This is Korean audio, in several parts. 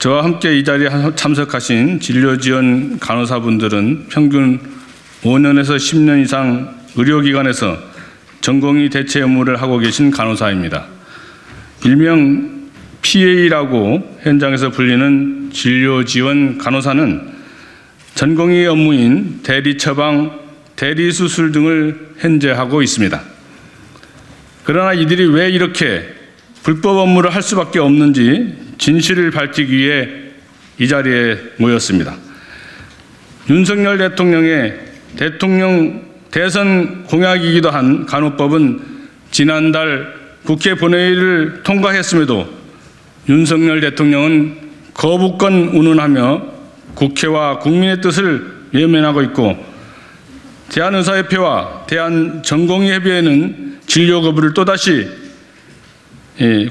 저와 함께 이 자리에 참석하신 진료지원 간호사분들은 평균 5년에서 10년 이상 의료기관에서 전공의 대체 업무를 하고 계신 간호사입니다. 일명 PA라고 현장에서 불리는 진료지원 간호사는 전공의 업무인 대리처방, 대리수술 등을 현재하고 있습니다. 그러나 이들이 왜 이렇게 불법 업무를 할 수밖에 없는지 진실을 밝히기 위해 이 자리에 모였습니다. 윤석열 대통령의 대통령 대선 공약이기도 한 간호법은 지난달 국회 본회의를 통과했음에도 윤석열 대통령은 거부권 운운하며 국회와 국민의 뜻을 외면하고 있고, 대한의사협회와 대한전공의협의회는 진료 거부를 또다시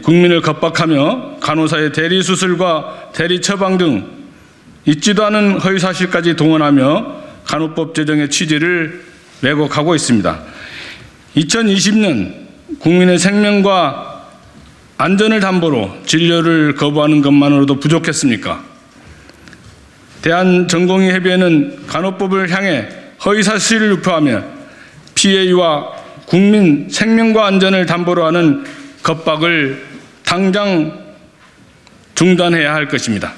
국민을 겁박하며 간호사의 대리수술과 대리처방 등 있지도 않은 허위사실까지 동원하며 간호법 제정의 취지를 왜곡하고 있습니다. 2020년 국민의 생명과 안전을 담보로 진료를 거부하는 것만으로도 부족했습니까? 대한전공의협의회는 간호법을 향해 허위사실을 유포하며 PA와 국민 생명과 안전을 담보로 하는 겁박을 당장 중단해야 할 것입니다.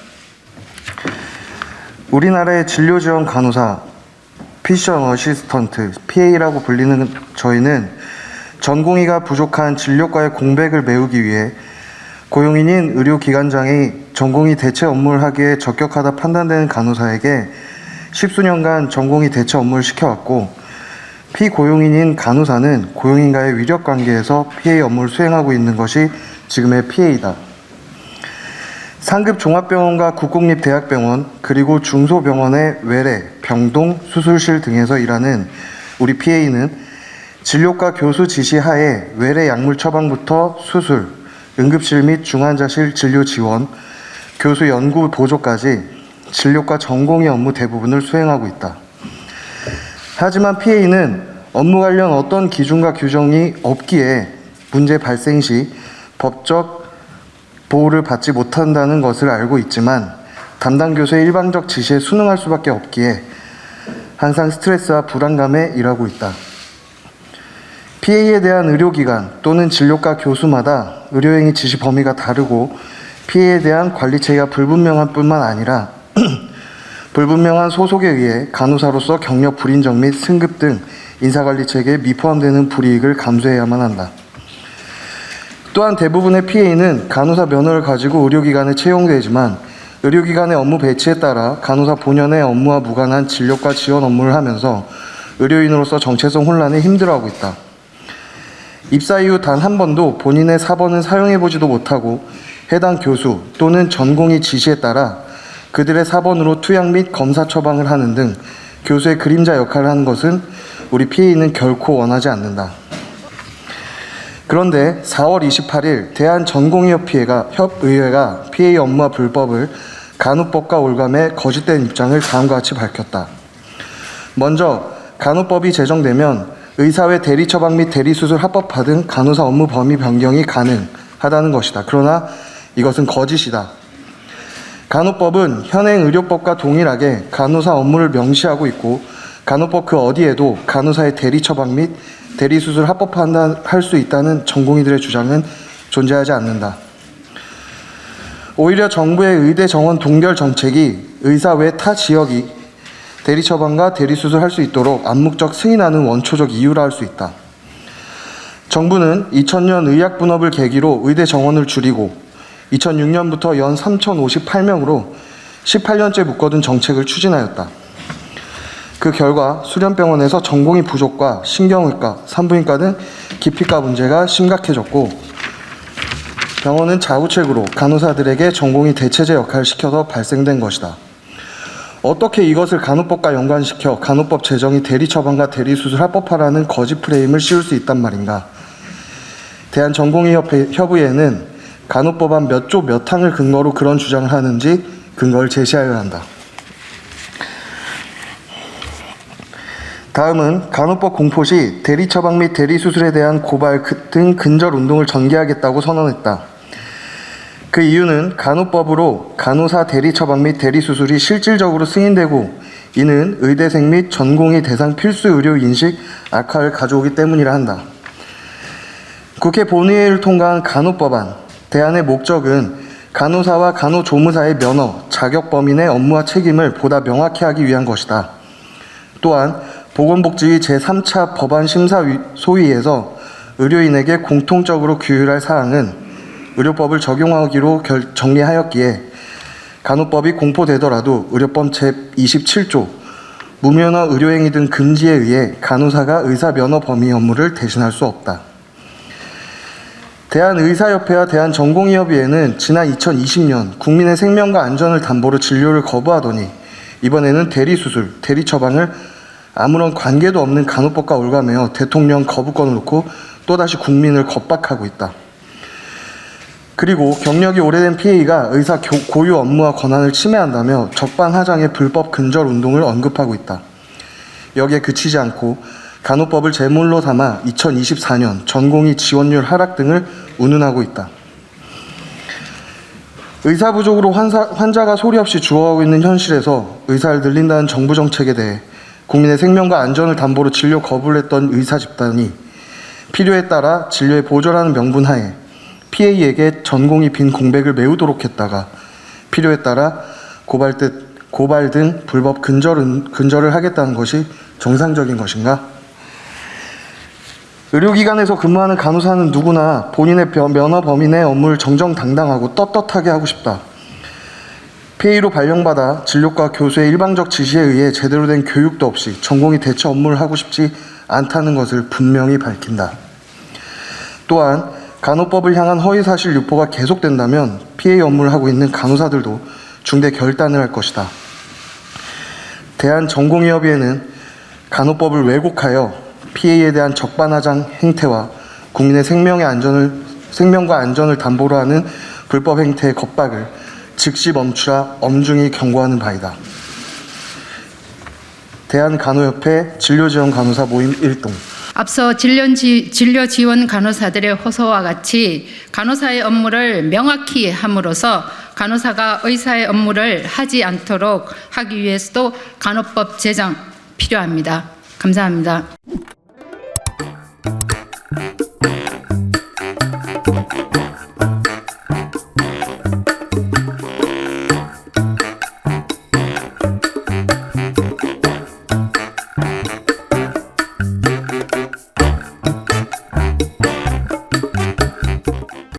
우리나라의 진료지원 간호사, 피션 어시스턴트, PA라고 불리는 저희는 전공의가 부족한 진료과의 공백을 메우기 위해 고용인인 의료기관장이 전공의 대체 업무를 하기에 적격하다 판단되는 간호사에게 십수년간 전공의 대체 업무를 시켜왔고, 피고용인인 간호사는 고용인과의 위력관계에서 PA 업무를 수행하고 있는 것이 지금의 PA다. 상급 종합병원과 국공립대학병원 그리고 중소병원의 외래, 병동, 수술실 등에서 일하는 우리 PA는 진료과 교수 지시 하에 외래 약물 처방부터 수술, 응급실 및 중환자실 진료 지원, 교수 연구 보조까지 진료과 전공의 업무 대부분을 수행하고 있다. 하지만 PA는 업무 관련 어떤 기준과 규정이 없기에 문제 발생 시 법적 보호를 받지 못한다는 것을 알고 있지만 담당 교수의 일방적 지시에 순응할 수밖에 없기에 항상 스트레스와 불안감에 일하고 있다. PA에 대한 의료기관 또는 진료과 교수마다 의료행위 지시 범위가 다르고 PA에 대한 관리체계가 불분명한 뿐만 아니라 불분명한 소속에 의해 간호사로서 경력 불인정 및 승급 등 인사관리체계에 미포함되는 불이익을 감수해야만 한다. 또한 대부분의 PA는 간호사 면허를 가지고 의료기관에 채용되지만 의료기관의 업무 배치에 따라 간호사 본연의 업무와 무관한 진료과 지원 업무를 하면서 의료인으로서 정체성 혼란에 힘들어하고 있다. 입사 이후 단 한 번도 본인의 사번을 사용해보지도 못하고 해당 교수 또는 전공의 지시에 따라 그들의 사번으로 투약 및 검사 처방을 하는 등 교수의 그림자 역할을 하는 것은 우리 PA는 결코 원하지 않는다. 그런데 4월 28일 대한전공의협의회가 PA 업무와 불법을 간호법과 올감해 거짓된 입장을 다음과 같이 밝혔다. 먼저 간호법이 제정되면 의사외 대리처방 및 대리수술 합법화 등 간호사 업무 범위 변경이 가능하다는 것이다. 그러나 이것은 거짓이다. 간호법은 현행 의료법과 동일하게 간호사 업무를 명시하고 있고 간호법 그 어디에도 간호사의 대리처방 및 대리수술 합법화할 수 있다는 전공의들의 주장은 존재하지 않는다. 오히려 정부의 의대 정원 동결 정책이 의사 외 타 지역이 대리처방과 대리수술 할 수 있도록 암묵적 승인하는 원초적 이유라 할 수 있다. 정부는 2000년 의약분업을 계기로 의대 정원을 줄이고 2006년부터 연 3,058명으로 18년째 묶어둔 정책을 추진하였다. 그 결과 수련병원에서 전공의 부족과 신경외과, 산부인과 등 기피과 문제가 심각해졌고 병원은 자구책으로 간호사들에게 전공의 대체제 역할을 시켜서 발생된 것이다. 어떻게 이것을 간호법과 연관시켜 간호법 제정이 대리처방과 대리수술 합법화라는 거짓 프레임을 씌울 수 있단 말인가? 대한전공의협의회는 간호법안 몇 조 몇 항을 근거로 그런 주장을 하는지 근거를 제시하여야 한다. 다음은 간호법 공포 시 대리처방 및 대리수술에 대한 고발 등 근절 운동을 전개하겠다고 선언했다. 그 이유는 간호법으로 간호사 대리 처방 및 대리 수술이 실질적으로 승인되고 이는 의대생 및 전공의 대상 필수 의료 인식 악화를 가져오기 때문이라 한다. 국회 본회의를 통과한 간호법안 대안의 목적은 간호사와 간호조무사의 면허, 자격 범인의 업무와 책임을 보다 명확히 하기 위한 것이다. 또한 보건복지위 제3차 법안심사소위에서 의료인에게 공통적으로 규율할 사항은 의료법을 적용하기로 정리하였기에 간호법이 공포되더라도 의료법 제27조 무면허 의료행위 등 금지에 의해 간호사가 의사 면허 범위 업무를 대신할 수 없다. 대한의사협회와 대한전공의협의회는 지난 2020년 국민의 생명과 안전을 담보로 진료를 거부하더니 이번에는 대리수술, 대리처방을 아무런 관계도 없는 간호법과 올가매어 대통령 거부권을 놓고 또다시 국민을 겁박하고 있다. 그리고 경력이 오래된 PA가 의사 고유 업무와 권한을 침해한다며 적반하장의 불법 근절 운동을 언급하고 있다. 여기에 그치지 않고 간호법을 제물로 삼아 2024년 전공의 지원율 하락 등을 운운하고 있다. 의사 부족으로 환자가 소리 없이 죽어가고 있는 현실에서 의사를 늘린다는 정부 정책에 대해 국민의 생명과 안전을 담보로 진료 거부를 했던 의사 집단이 필요에 따라 진료에 보조라는 명분 하에 PA에게 전공의 빈 공백을 메우도록 했다가 필요에 따라 고발 등 불법 근절을 하겠다는 것이 정상적인 것인가? 의료기관에서 근무하는 간호사는 누구나 본인의 면허 범위 내 업무를 정정당당하고 떳떳하게 하고 싶다. PA로 발령받아 진료과 교수의 일방적 지시에 의해 제대로 된 교육도 없이 전공의 대처 업무를 하고 싶지 않다는 것을 분명히 밝힌다. 또한 간호법을 향한 허위사실 유포가 계속된다면 PA 업무를 하고 있는 간호사들도 중대 결단을 할 것이다. 대한전공의협의회는 간호법을 왜곡하여 PA에 대한 적반하장 행태와 국민의 생명과 안전을 담보로 하는 불법 행태의 겁박을 즉시 멈추라 엄중히 경고하는 바이다. 대한간호협회 진료지원간호사 모임 1동. 앞서 진료 지원 간호사들의 호소와 같이 간호사의 업무를 명확히 함으로써 간호사가 의사의 업무를 하지 않도록 하기 위해서도 간호법 제정 필요합니다. 감사합니다.